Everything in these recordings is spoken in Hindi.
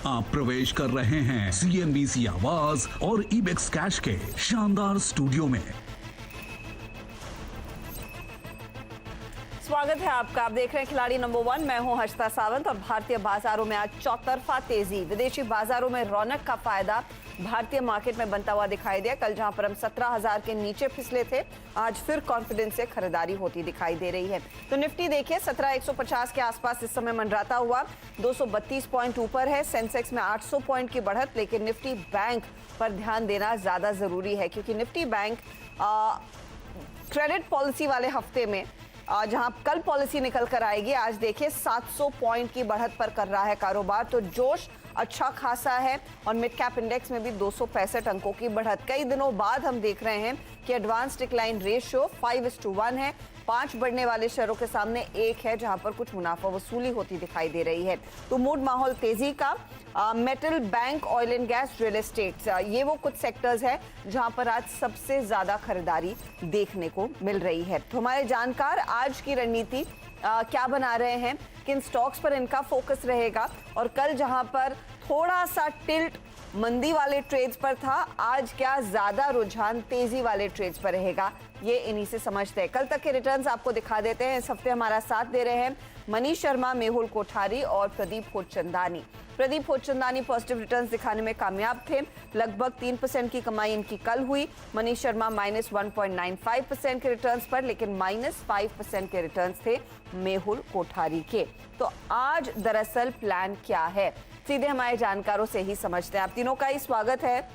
आप प्रवेश कर रहे हैं CNBC आवाज और इबेक्स कैश के शानदार स्टूडियो में। स्वागत है आपका। आप देख रहे हैं खिलाड़ी नंबर 1। मैं हूं हर्षिता सावंत और भारतीय बाजारों में आज चौतरफा तेजी। विदेशी बाजारों में रौनक का फायदा भारतीय मार्केट में बनता हुआ दिखाई दिया। कल जहां पर हम 17,000 के नीचे फिसले थे, आज फिर कॉन्फिडेंस से खरीदारी होती दिखाई दे रही है। तो निफ्टी देखिए 17,150 के आसपास इस समय मंडराता हुआ 232 पॉइंट ऊपर है। सेंसेक्स में 800 पॉइंट की बढ़त, लेकिन निफ्टी बैंक पर ध्यान देना ज्यादा जरूरी है क्योंकि निफ्टी बैंक क्रेडिट पॉलिसी वाले हफ्ते में जहां कल पॉलिसी निकल कर आएगी, आज देखिए 700 पॉइंट की बढ़त पर कर रहा है कारोबार। तो जोश अच्छा खासा है और मिड कैप इंडेक्स में भी 265 अंकों की बढ़त। कई दिनों बाद हम देख रहे हैं कि एडवांस डिक्लाइन रेशियो 5:1 है। 5 बढ़ने वाले शेयरों के सामने 1 है, जहां पर कुछ मुनाफा वसूली होती दिखाई दे रही है। तो मूड माहौल तेजी का। Metal, bank, oil and gas, real estate, ये वो कुछ सेक्टर्स है जहां पर आज सबसे ज्यादा खरीदारी देखने को मिल रही है। तो हमारे जानकार आज की रणनीति क्या बना रहे हैं, किन स्टॉक्स पर इनका फोकस रहेगा, और कल जहां पर थोड़ा सा टिल्ट मंदी वाले ट्रेड्स पर था, आज क्या ज्यादा रुझान तेजी वाले ट्रेड्स पर रहेगा, ये इन्हीं से समझते हैं। कल तक के रिटर्न्स आपको दिखा देते हैं। इस हफ्ते हमारा साथ दे रहे हैं मनीष शर्मा, मेहुल कोठारी और प्रदीप खोचंदानी। प्रदीप खोचंदानी पॉजिटिव रिटर्न्स दिखाने में कामयाब थे। लगभग 3% की कमाई इनकी कल हुई। मनीष शर्मा -1.95% के रिटर्न्स पर, लेकिन -5% के रिटर्न्स थे मेहुल कोठारी के। तो आज दरअसल प्लान क्या है, सीधे हमारे जानकारों से ही समझते हैं। आप तीनों का ही स्वागत है।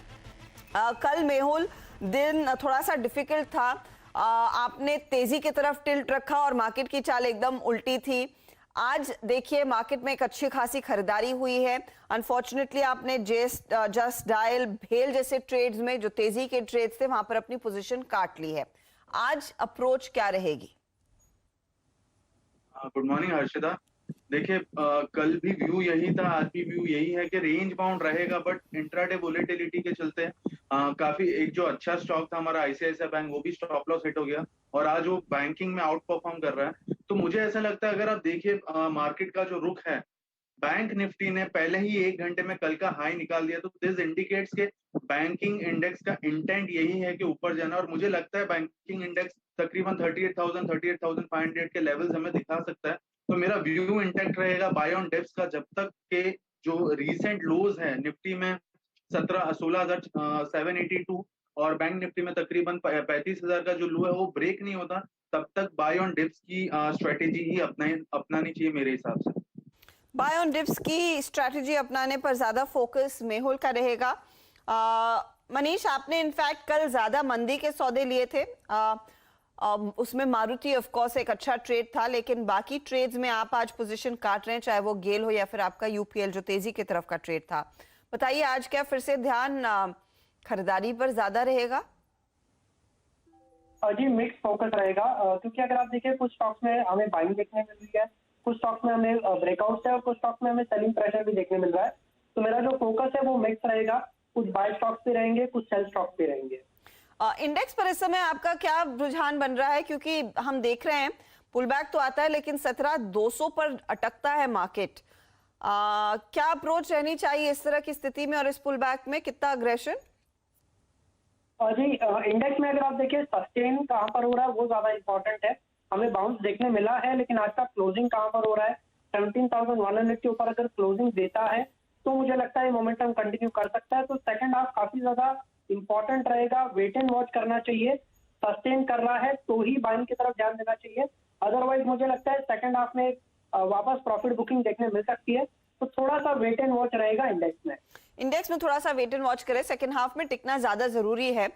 कल मेहुल दिन थोड़ा सा डिफिकल्ट था। आपने तेजी की तरफ टिल्ट रखा और मार्केट की चाल एकदम उल्टी थी। आज देखिए मार्केट में एक अच्छी खासी खरीदारी हुई है। अनफॉर्चुनेटली आपने जस्ट डायल, भेल जैसे ट्रेड्स में जो तेजी के ट्रेड्स थे वहां पर अपनी पोजीशन काट ली है। आज अप्रोच क्या रहेगी? Good morning Harshita. देखिए कल भी व्यू यही था, आज भी व्यू यही है कि रेंज बाउंड रहेगा, बट इंट्राडे वोलेटिलिटी के चलते काफी एक जो अच्छा स्टॉक था हमारा आईसीआईसीआई बैंक, वो भी स्टॉप लॉस हिट हो गया और आज वो बैंकिंग में आउट परफॉर्म कर रहा है। तो मुझे ऐसा लगता है अगर आप देखिए मार्केट का जो रुख है, बैंक निफ्टी ने पहले ही 1 घंटे में कल का हाई निकाल दिया, तो दिस इंडिकेट्स के बैंकिंग इंडेक्स का इंटेंट यही है कि ऊपर जाना, और मुझे लगता है बैंकिंग इंडेक्स तकरीबन 38,000 38,500 के लेवल्स हमें दिखा सकता है। तो मेरा व्यू इंटैक्ट रहेगा बाय ऑन डिप्स का, जब तक के जो रीसेंट लोज है निफ्टी में 16,782 और बैंक निफ्टी में तकरीबन 35,000 का जो लो है वो ब्रेक नहीं होता, तब तक बाय ऑन डिप्स की स्ट्रेटेजी ही अपनानी चाहिए मेरे हिसाब से। बाय ऑन डिप्स की स्ट्रैटेजी अपनाने पर ज्यादा फोकस मेहुल का रहेगा। मनीष, आपने इनफैक्ट कल ज्यादा मंदी के सौदे लिए थे। उसमें मारुति ऑफ कोर्स एक अच्छा ट्रेड था, लेकिन बाकी ट्रेड्स में आप आज पोजीशन काट रहे हैं, चाहे वो गेल हो या फिर आपका यूपीएल जो तेजी की तरफ का ट्रेड था। बताइए आज क्या फिर से ध्यान खरीदारी पर ज्यादा रहेगा? जी मिक्स फोकस रहेगा, क्योंकि अगर आप देखिए कुछ स्टॉक्स में हमें बाइंग देखने मिल रही है, कुछ स्टॉक्स में हमें ब्रेकआउट है और कुछ स्टॉक्स में हमें सेलिंग प्रेशर भी देखने मिल रहा है। तो मेरा जो फोकस है वो मिक्स रहेगा, कुछ बाय स्टॉक्स भी रहेंगे, कुछ सेल स्टॉक्स भी रहेंगे। इंडेक्स पर इस समय आपका क्या रुझान बन रहा है, क्योंकि हम देख रहे हैं पुल बैक तो आता है लेकिन 17,200 पर अटकता है मार्केट। क्या अप्रोच रहनी चाहिए इस तरह की स्थिति में और इस पुल बैक में, कितना अग्रेशन? जी इंडेक्स में अगर आप देखिए सस्टेन कहाँ पर हो रहा है वो ज्यादा इंपॉर्टेंट है। हमें बाउंस देखने मिला है, लेकिन आज का क्लोजिंग कहाँ पर हो रहा है, 17,100 के ऊपर अगर क्लोजिंग देता है तो मुझे लगता है मोमेंटम कंटिन्यू कर सकता है। तो सेकंड हाफ काफी ज्यादा इंपॉर्टेंट रहेगा, वेट एंड वॉच करना चाहिए। सस्टेन कर रहा है तो ही बाइंग की तरफ ध्यान देना चाहिए, अदरवाइज मुझे लगता है सेकंड हाफ में वापस प्रॉफिट बुकिंग देखने मिल सकती है। तो थोड़ा सा वेट एंड वॉच रहेगा इंडेक्स में। इंडेक्स में थोड़ा सा वेट एंड वॉच करें, सेकंड हाफ में टिकना ज्यादा जरूरी है,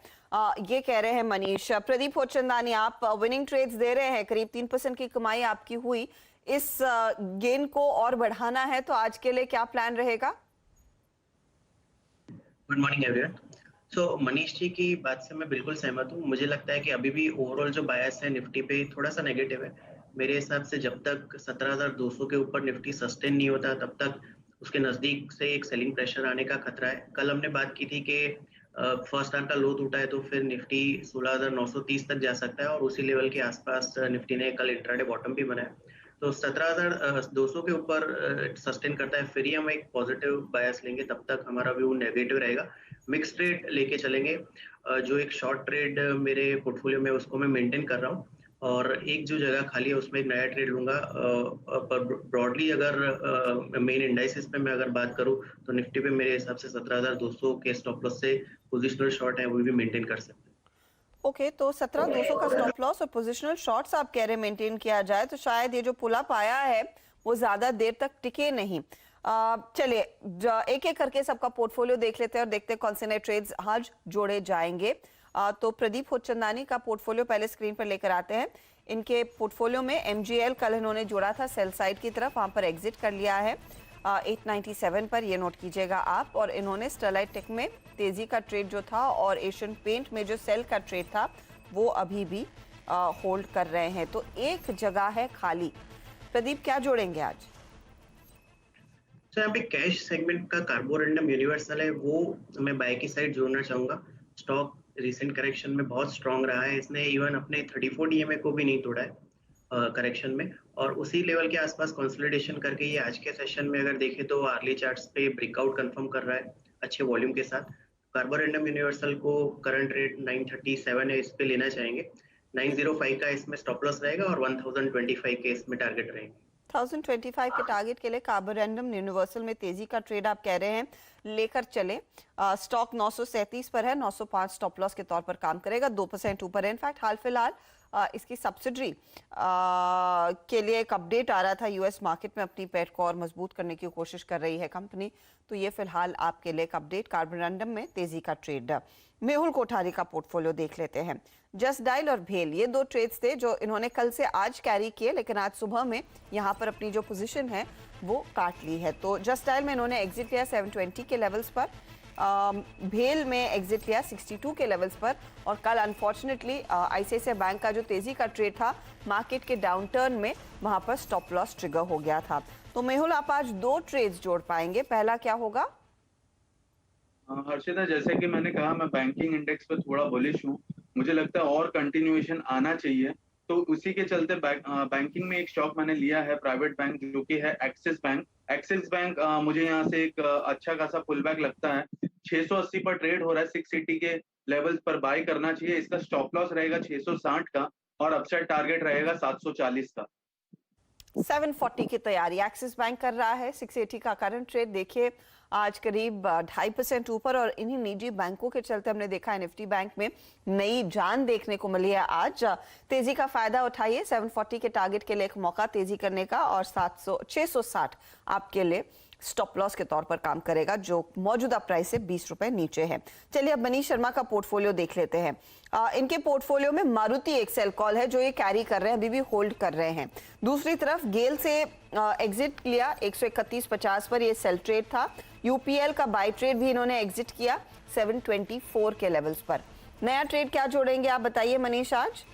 ये कह रहे हैं मनीष। प्रदीप खोचंदानी, आप विनिंग ट्रेड्स दे रहे हैं, करीब 3% की कमाई आपकी हुई। इस गेन को और बढ़ाना है तो आज के लिए क्या प्लान रहेगा? Good morning everyone. So Manish ji की बात से मैं बिल्कुल सहमत हूँ। मुझे लगता है कि अभी भी ओवरऑल जो बायस है निफ्टी पे थोड़ा सा नेगेटिव है। मेरे हिसाब से जब तक 17,200 के ऊपर निफ्टी सस्टेन नहीं होता तब तक उसके नजदीक से एक सेलिंग प्रेशर आने का खतरा है। कल हमने बात की थी कि फर्स्ट आवर का लो टूटा है तो फिर निफ्टी 16,930 तक जा सकता है और उसी लेवल के आसपास निफ्टी ने कल इंट्राडे बॉटम भी बनाया। तो 17,200 के ऊपर सस्टेन करता है, फिर ही हम एक पॉजिटिव बायस लेंगे, तब तक हमारा व्यू नेगेटिव रहेगा। मिक्स ट्रेड लेके चलेंगे। जो एक शॉर्ट ट्रेड मेरे पोर्टफोलियो में उसको मैं मेंटेन कर रहा हूँ, और एक जो जगह खाली है उसमें एक नया ट्रेड लूंगा। पर ब्रॉडली अगर मेन इंडाइसिस पे मैं अगर बात करूँ तो निफ्टी पे मेरे हिसाब से 17,200 के स्टॉप लॉस से पोजिशनल शॉर्ट है वो भी मेंटेन कर सकते हैं। ओके तो 17,200 का स्टॉप लॉस और पोजिशनल शॉर्ट्स आप कह रहे हैं मेंटेन किया जाए, तो शायद ये जो पुल अप आया है वो ज्यादा देर तक टिके नहीं। चलिए एक एक करके सबका पोर्टफोलियो देख लेते हैं और देखते हैं कौन से नए ट्रेड्स आज जोड़े जाएंगे। तो प्रदीप होचंदानी का पोर्टफोलियो पहले स्क्रीन पर लेकर आते हैं। इनके पोर्टफोलियो में एमजीएल कल इन्होंने जोड़ा था सेल साइड की तरफ, वहां पर एग्जिट कर लिया है 897 पर, ये नोट कीजिएगा आप। और इन्होंने स्टरलाइट टेक में तेजी का ट्रेड जो था और एशियन पेंट में जो सेल का ट्रेड था वो अभी भी होल्ड कर रहे हैं। तो एक जगह है खाली। प्रदीप क्या जोड़ेंगे आज? तो यहाँ पे कैश सेगमेंट का कार्बोरेंडम यूनिवर्सल है, वो मैं बाय की साइड जोड़ना चाहूंगा। स्टॉक रिसेंट करेक्शन में बहुत स्ट्रांग रहा है, इसने इवन अपने 34 डीएमए को भी नहीं तोड़ा है करेक्शन में, और उसी लेवल के आसपास कंसोलिडेशन करके ये आज के सेशन में अगर देखें तो आर्ली चार्ट्स पे ब्रेकआउट कंफर्म कर रहा है अच्छे वॉल्यूम के साथ। कार्बोरेंडम यूनिवर्सल को करंट रेट 937 है, इस पे लेना चाहेंगे। 905 का इसमें स्टॉप लॉस रहेगा और 1025 के इसमें टारगेट रहेंगे। 1025 के टारगेट के लिए कार्बोरेंडम यूनिवर्सल में तेजी का ट्रेड आप कह रहे हैं लेकर चले। स्टॉक 937 पर है, 905 स्टॉप लॉस के तौर पर काम करेगा, 2% ऊपर है। इनफैक्ट हाल फिलहाल इसकी सब्सिडरी के लिए एक अपडेट आ रहा था, यूएस मार्केट में अपनी पैठ को और मजबूत करने की कोशिश कर रही है कंपनी, तो ये फिलहाल आपके लिए एक अपडेट। कार्बोरेंडम में तेजी का ट्रेड। मेहुल कोठारी का पोर्टफोलियो देख लेते हैं। जस्ट डायल और भेल, ये दो ट्रेड्स थे जो इन्होंने कल से आज कैरी किए, लेकिन आज सुबह में यहाँ पर अपनी जो पोजीशन है वो काट ली है। तो जस्ट डायल में इन्होंने एग्जिट लिया 720 के लेवल्स पर, भेल में एग्जिट लिया 62 के लेवल्स पर, और कल अनफॉर्चुनेटली आईसीआईसीआई बैंक का जो तेजी का ट्रेड था मार्केट के डाउनटर्न में, वहां पर स्टॉप लॉस ट्रिगर हो गया था। तो मेहुल आप आज दो ट्रेड्स जोड़ पाएंगे, पहला क्या होगा? हर्षिता, जैसे कि मैंने कहा मैं बैंकिंग इंडेक्स पे थोड़ा बुलिश हूँ, मुझे लगता है और कंटिन्यूएशन आना चाहिए, तो उसी के चलते बैंकिंग में एक स्टॉक मैंने लिया है प्राइवेट बैंक, जो कि है एक्सिस बैंक। एक्सिस बैंक मुझे यहाँ से एक अच्छा खासा पुल बैक लगता है। 680 पर ट्रेड हो रहा है, 680 के लेवल्स पर बाय करना चाहिए। इसका स्टॉप लॉस रहेगा 660 का और अपसाइड टारगेट रहेगा 740 का। 740 की तैयारी एक्सिस बैंक कर रहा है। 680 का करंट ट्रेड देखिए आज करीब 2.5% ऊपर, और इन्हीं निजी बैंकों के चलते हमने देखा है निफ्टी बैंक में नई जान देखने को मिली है। आज तेजी का फायदा उठाइए, 740 के टारगेट के लिए एक मौका तेजी करने का, और 660 आपके लिए स्टॉप लॉस के तौर पर काम करेगा, जो मौजूदा प्राइस से 20 रुपए नीचे है। चलिए अब मनीष शर्मा का पोर्टफोलियो देख लेते हैं। इनके पोर्टफोलियो में मारुति एक सेल कॉल है जो ये कैरी कर रहे हैं, अभी भी होल्ड कर रहे हैं। दूसरी तरफ गेल से एग्जिट लिया 131.50 पर, ये सेल ट्रेड था। यूपीएल का बाय ट्रेड भी इन्होंने एग्जिट किया 724 के लेवल्स पर। नया ट्रेड क्या जोड़ेंगे आप बताइए मनीष आज?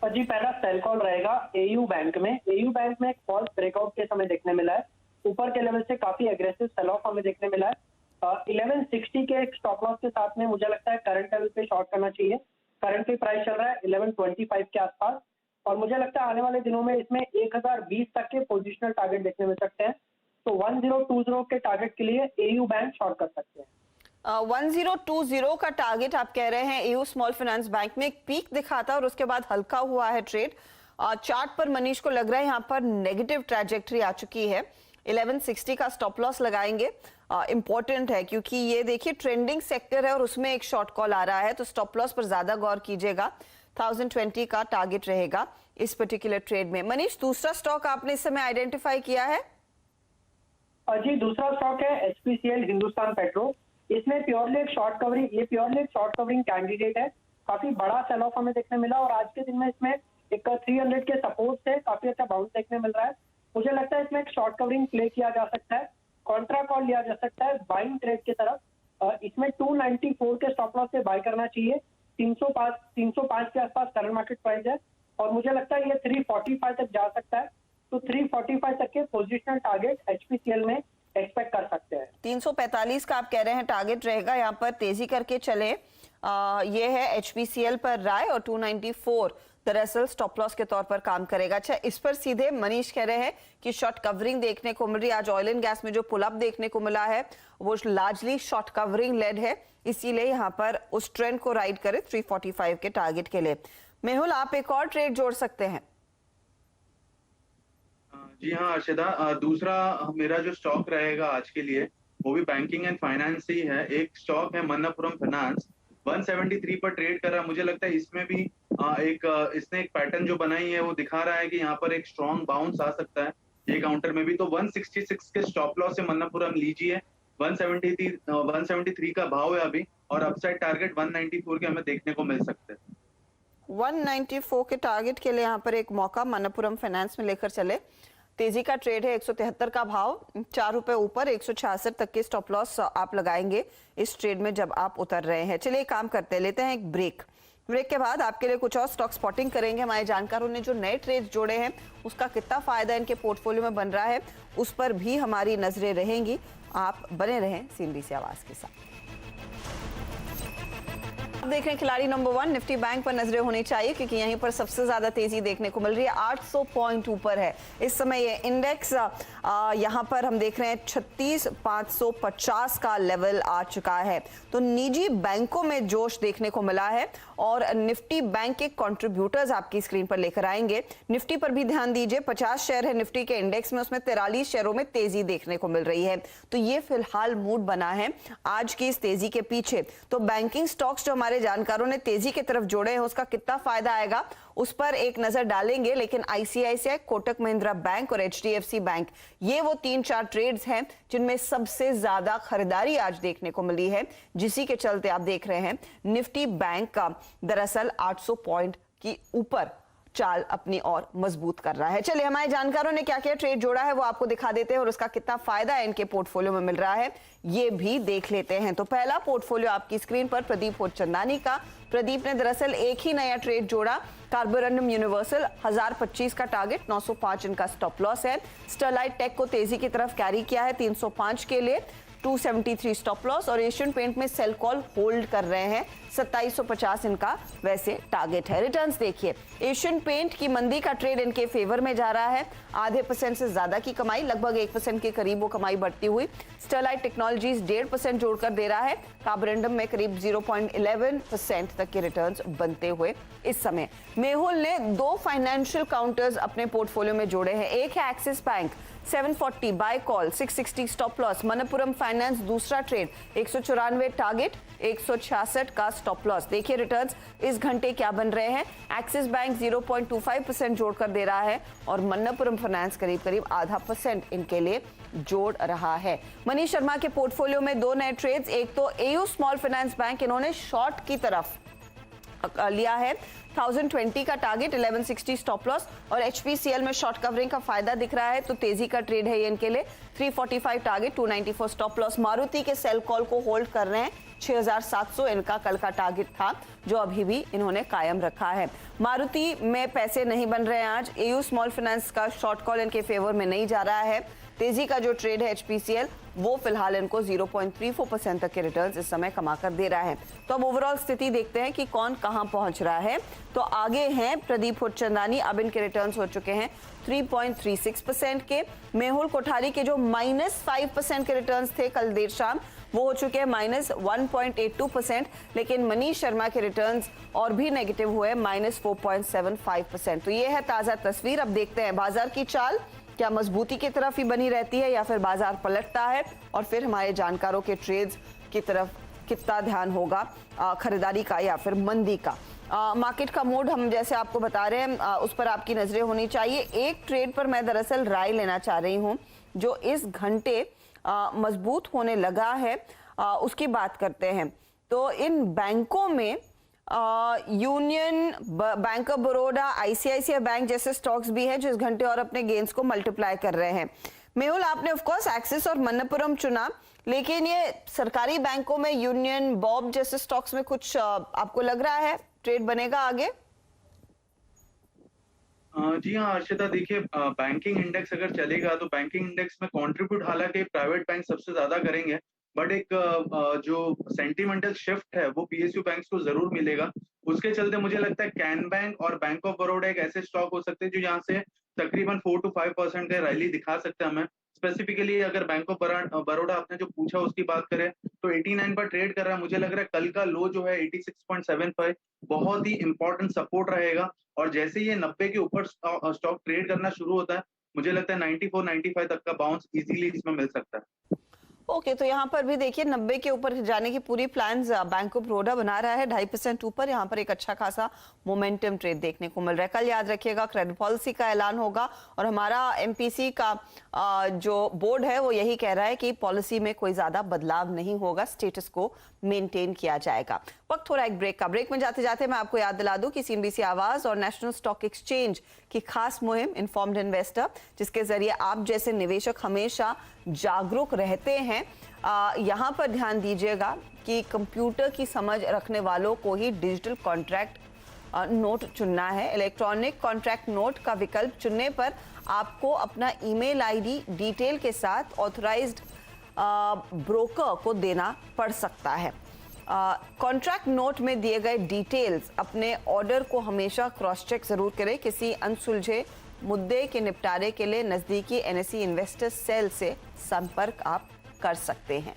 जी पहला सेल कॉल रहेगा एयू बैंक में। एयू बैंक में एक फॉल्स ब्रेकआउट के समय देखने मिला है, ऊपर के लेवल से काफी एग्रेसिव सेल ऑफ हमें देखने मिला है। 1160 के एक स्टॉप लॉस के साथ में मुझे लगता है करंट लेवल पे शॉर्ट करना चाहिए। करंट पे प्राइस चल रहा है 1125 के आसपास, और मुझे लगता है आने वाले दिनों में इसमें 1020 तक के पोजिशनल टारगेट देखने मिल सकते हैं। तो 1020 के टारगेट के लिए एयू बैंक शॉर्ट कर सकते हैं। 1020 का टारगेट आप कह रहे हैं एयू स्मॉल फाइनेंस बैंक में। एक पीक दिखा था और उसके बाद हल्का हुआ है ट्रेड। चार्ट पर मनीष को लग रहा है यहाँ पर नेगेटिव ट्रैजेक्टरी आ चुकी है। 1160 का स्टॉप लॉस लगाएंगे, इंपॉर्टेंट है क्योंकि ये देखिए ट्रेंडिंग सेक्टर है और उसमें एक शॉर्ट कॉल आ रहा है, तो स्टॉप लॉस पर ज्यादा गौर कीजिएगा। 1020 का टारगेट रहेगा इस पर्टिकुलर ट्रेड में। मनीष दूसरा स्टॉक आपने इस समय आइडेंटिफाई किया है? जी दूसरा स्टॉक है एचपीसीएल हिंदुस्तान पेट्रो। इसमें प्योरली एक शॉर्ट कवरिंग, ये प्योरली एक शॉर्ट कवरिंग कैंडिडेट है। काफी बड़ा सेल ऑफ हमें देखने मिला और आज के दिन में इसमें एक 300 के सपोर्ट से काफी अच्छा बाउंस देखने मिल रहा है। मुझे लगता है इसमें एक शॉर्ट कवरिंग प्ले किया जा सकता है, कॉन्ट्रा कॉल लिया जा सकता है बाइंग ट्रेड की तरफ। इसमें 294 के स्टॉप लॉस से बाय करना चाहिए। 305 के आसपास करंट मार्केट प्राइस है और मुझे लगता है ये 345 तक जा सकता है। तो 345 तक के पोजिशनल टारगेट एचपीसीएल में एक्सपेक्ट कर सकते हैं। 345 का आप कह रहे हैं टारगेट रहेगा, यहाँ पर तेजी करके चले। ये है एचपीसीएल पर राय और 294 दरअसल स्टॉप लॉस के तौर पर काम करेगा। अच्छा, इस पर सीधे मनीष कह रहे हैं कि शॉर्ट कवरिंग देखने को मिल रही है। आज ऑयल एंड गैस में जो पुल अप देखने को मिला है वो लार्जली शॉर्ट कवरिंग लेड है, इसीलिए यहाँ पर उस ट्रेंड को राइड करे 345 के टारगेट के लिए। मेहुल, आप एक और ट्रेड जोड़ सकते हैं। जी हाँ अर्शिदा, दूसरा मेरा जो स्टॉक रहेगा आज के लिए वो भी बैंकिंग एंड फाइनेंस ही है। एक स्टॉक है मन्नपुरम फाइनेंस, 173 पर ट्रेड कर रहा है। मुझे लगता है इसमें भी इसने एक पैटर्न जो बनाई है वो दिखा रहा है कि यहाँ पर एक स्ट्रॉन्ग बाउंस आ सकता है ये काउंटर में भी। तो 166 के स्टॉप लॉस से मन्नपुरम लीजिए। 173 का भाव है अभी, और अपसाइड टारगेट 194 के हमें देखने को मिल सकते हैं। 194 के टारगेट के लिए यहाँ पर एक मौका मन्नपुरम फाइनेंस में लेकर चले। तेजी का ट्रेड है, 173 का भाव, 4 रुपए ऊपर, 166 तक के स्टॉप लॉस आप लगाएंगे इस ट्रेड में जब आप उतर रहे हैं। चलिए काम करते हैं, लेते हैं एक ब्रेक के बाद आपके लिए कुछ और स्टॉक स्पॉटिंग करेंगे। हमारे जानकारों ने जो नए ट्रेड जोड़े हैं उसका कितना फायदा इनके पोर्टफोलियो में बन रहा है उस पर भी हमारी नजरें रहेंगी। आप बने रहें सीएनबीसी आवाज के साथ। आप देख रहे हैं खिलाड़ी नंबर 1। निफ्टी बैंक पर नजरें होनी चाहिए क्योंकि यहीं पर सबसे ज्यादा तेजी देखने को मिल रही है। 800 पॉइंट ऊपर है इस समय ये इंडेक्स। यहां पर हम देख रहे हैं 36,550 का लेवल आ चुका है। तो निजी बैंकों में जोश देखने को मिला है और निफ्टी बैंक के कंट्रीब्यूटर्स आपकी स्क्रीन पर लेकर आएंगे। निफ्टी पर भी ध्यान दीजिए, 50 शेयर है निफ्टी के इंडेक्स में, उसमें 43 शेयरों में तेजी देखने को मिल रही है। तो ये फिलहाल मूड बना है आज की इस तेजी के पीछे। तो बैंकिंग स्टॉक्स जो हमारे जानकारों ने तेजी की तरफ जोड़े हैं उसका कितना फायदा आएगा उस पर एक नजर डालेंगे। लेकिन आईसीआईसीआई, कोटक महिंद्रा बैंक और एचडीएफसी बैंक, ये वो 3-4 ट्रेड्स हैं जिनमें सबसे ज्यादा खरीदारी आज देखने को मिली है, जिसी के चलते आप देख रहे हैं निफ्टी बैंक का दरअसल 800 पॉइंट की ऊपर चाल अपनी और मजबूत कर रहा है। चलिए, हमारे जानकारों ने क्या क्या ट्रेड जोड़ा है वो आपको दिखा देते हैं और उसका कितना फायदा है इनके पोर्टफोलियो में मिल रहा है ये भी देख लेते हैं। तो पहला पोर्टफोलियो आपकी स्क्रीन पर प्रदीप होतचंदानी का। प्रदीप ने दरअसल एक ही नया ट्रेड जोड़ा, कार्बोरंडम यूनिवर्सल, 1025 का टारगेट, 905 इनका स्टॉप लॉस है। स्टरलाइट टेक को तेजी की तरफ कैरी किया है 305 के लिए, 273 स्टॉप लॉस। और एशियन पेंट में सेल कॉल होल्ड कर रहे हैं, 2750 इनका वैसे टारगेट है। रिटर्न्स देखिए, एशियन पेंट की मंदी का ट्रेड इनके फेवर में जा रहा है, आधे % से ज्यादा की कमाई, लगभग 1% के करीब वो कमाई बढ़ती हुई। स्टरलाइट टेक्नोलॉजीज 1.5% जोड़कर दे रहा है, कार्बोरंडम में करीब 0.11% तक के रिटर्न्स बनते हुए इस समय। मेहुल ने 2 फाइनेंशियल काउंटर्स अपने पोर्टफोलियो में जोड़े हैं। एक है Axis bank, 740 buy call, 660 stop loss. Manappuram finance दूसरा ट्रेड, 194 टारगेट, 166 का स्टॉप लॉस। देखिए रिटर्न्स इस घंटे क्या बन रहे हैं। एक्सिस बैंक 0.25% जोड़कर दे रहा है और मनपुरम फाइनेंस करीब करीब 0.5% इनके लिए जोड़ रहा है। मनीष शर्मा के पोर्टफोलियो में 2 नए ट्रेड्स, एक तो एयू स्मॉल फाइनेंस बैंक, इन्होंने शॉर्ट की तरफ लिया है, 1020 का टारगेट, 1160 स्टॉप लॉस। और एचपीसीएल में शॉर्ट कवरिंग का फायदा दिख रहा है तो तेजी का ट्रेड है ये इनके लिए, 345 टारगेट, 294 स्टॉप लॉस। मारुति के सेल कॉल को होल्ड कर रहे हैं, 6700 इनका कल का टारगेट था जो अभी भी इन्होंने कायम रखा है। मारुति में पैसे नहीं बन रहे हैं आज। एयू स्मॉल फाइनेंस का शॉर्ट कॉल इनके फेवर में नहीं जा रहा है। तेजी का जो ट्रेड है एचपीसीएल वो फिलहाल इनको 0.34% तक के रिटर्न्स इस समय कमा कर दे रहा है। तो अब ओवरऑल स्थिति देखते हैं कि कौन कहां पहुंच रहा है। तो आगे हैं प्रदीप होतचंदानी, अब इनके रिटर्न्स हो चुके हैं 3.36% के। मेहुल कोठारी के जो -5% के रिटर्न्स थे कल देर शाम वो हो चुके हैं -1.82%। लेकिन मनीष शर्मा के रिटर्न्स और भी नेगेटिव हुए, -4.75%। तो ये है ताजा तस्वीर। अब देखते हैं बाजार की चाल क्या मजबूती की तरफ ही बनी रहती है या फिर बाजार पलटता है और फिर हमारे जानकारों के ट्रेड्स की तरफ कितना ध्यान होगा, खरीदारी का या फिर मंदी का। मार्केट का मूड हम जैसे आपको बता रहे हैं उस पर आपकी नजरें होनी चाहिए। एक ट्रेड पर मैं दरअसल राय लेना चाह रही हूं जो इस घंटे मजबूत होने लगा है, उसकी बात करते हैं। तो इन बैंकों में union bank of Baroda, ICICI bank जैसे स्टॉक्स भी हैं जो इस घंटे और अपने गेन्स को मल्टीप्लाई कर रहे हैं। मेहुल, आपने ऑफ कोर्स एक्सिस और मनपुरम चुना, लेकिन ये सरकारी बैंकों में यूनियन, बॉब जैसे स्टॉक्स में कुछ आपको लग रहा है ट्रेड बनेगा आगे? जी हाँ अर्शिता, देखिए बैंकिंग इंडेक्स अगर चलेगा तो बैंकिंग इंडेक्स में कंट्रीब्यूट हालांकि प्राइवेट बैंक सबसे ज्यादा करेंगे, बट एक जो सेंटिमेंटल शिफ्ट है वो पीएसयू बैंक्स को जरूर मिलेगा। उसके चलते मुझे लगता है कैन बैंक और बैंक ऑफ बड़ौदा एक ऐसे स्टॉक हो सकते हैं जो यहाँ से तकरीबन 4 to 5% का रैली दिखा सकते हैं हमें। स्पेसिफिकली अगर बैंक ऑफ बड़ौदा आपने जो पूछा उसकी बात करें तो 89 पर ट्रेड कर रहा है। मुझे लग रहा है कल का लो जो है 86.75 बहुत ही इंपॉर्टेंट सपोर्ट रहेगा, और जैसे ही ये 90 के ऊपर स्टॉक ट्रेड करना शुरू होता है मुझे लगता है 94-95 तक का बाउंस इजीली इसमें मिल सकता है। ओके तो यहाँ पर भी देखिए 90 के ऊपर जाने की पूरी प्लान्स बैंक ऑफ बड़ौदा बना रहा है। 2.5% ऊपर यहाँ पर एक अच्छा खासा मोमेंटम ट्रेड देखने को मिल रहा है। कल याद रखिएगा क्रेडिट पॉलिसी का ऐलान होगा और हमारा एमपीसी का जो बोर्ड है वो यही कह रहा है कि पॉलिसी में कोई ज्यादा बदलाव नहीं होगा, स्टेटस को मेंटेन किया जाएगा। वक्त थोड़ा एक ब्रेक का। ब्रेक में जाते जाते मैं आपको याद दिला दूं कि सीएनबीसी आवाज और नेशनल स्टॉक एक्सचेंज की खास मुहिम इन्फॉर्म्ड इन्वेस्टर, जिसके जरिए आप जैसे निवेशक हमेशा जागरूक रहते हैं, यहाँ पर ध्यान दीजिएगा कि कंप्यूटर की समझ रखने वालों को ही डिजिटल कॉन्ट्रैक्ट नोट चुनना है। इलेक्ट्रॉनिक कॉन्ट्रैक्ट नोट का विकल्प चुनने पर आपको अपना ईमेल आईडी डिटेल के साथ ऑथराइज्ड ब्रोकर को देना पड़ सकता है। कॉन्ट्रैक्ट नोट में दिए गए डिटेल्स अपने ऑर्डर को हमेशा क्रॉस चेक जरूर करें। किसी अनसुलझे मुद्दे के निपटारे के लिए नजदीकी एनएसई इन्वेस्टर सेल से संपर्क आप कर सकते हैं।